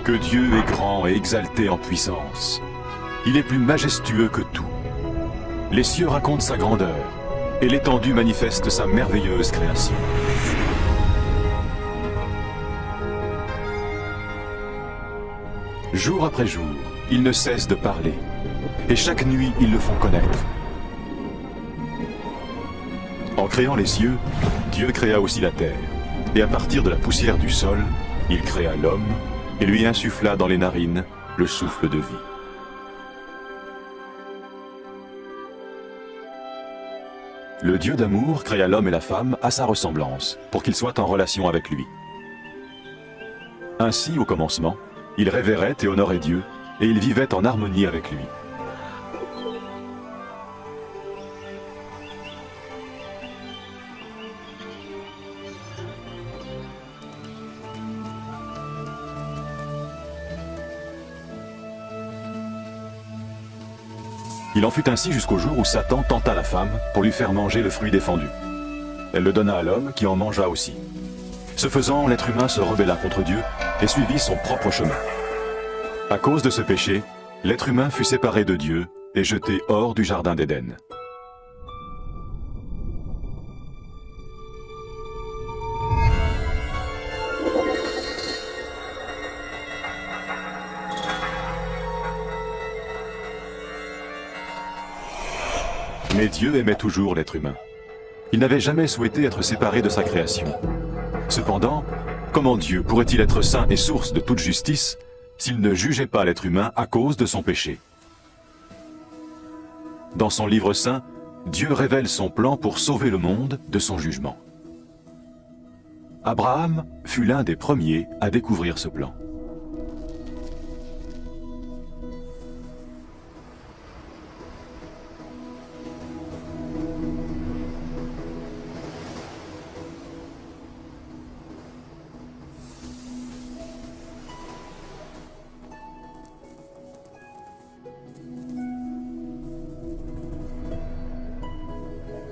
que Dieu est grand et exalté en puissance. Il est plus majestueux que tout. Les cieux racontent sa grandeur, et l'étendue manifeste sa merveilleuse création. Jour après jour, ils ne cessent de parler, et chaque nuit, ils le font connaître. En créant les cieux, Dieu créa aussi la terre, et à partir de la poussière du sol, il créa l'homme, et lui insuffla dans les narines le souffle de vie. Le Dieu d'amour créa l'homme et la femme à sa ressemblance, pour qu'ils soient en relation avec lui. Ainsi, au commencement, ils révéraient et honoraient Dieu, et ils vivaient en harmonie avec lui. Il en fut ainsi jusqu'au jour où Satan tenta la femme pour lui faire manger le fruit défendu. Elle le donna à l'homme qui en mangea aussi. Ce faisant, l'être humain se rebella contre Dieu et suivit son propre chemin. À cause de ce péché, l'être humain fut séparé de Dieu et jeté hors du jardin d'Éden. Mais Dieu aimait toujours l'être humain. Il n'avait jamais souhaité être séparé de sa création. Cependant, comment Dieu pourrait-il être saint et source de toute justice s'il ne jugeait pas l'être humain à cause de son péché? Dans son livre saint, Dieu révèle son plan pour sauver le monde de son jugement. Abraham fut l'un des premiers à découvrir ce plan.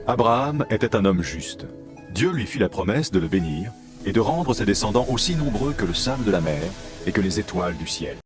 Abraham était un homme juste. Dieu lui fit la promesse de le bénir et de rendre ses descendants aussi nombreux que le sable de la mer et que les étoiles du ciel.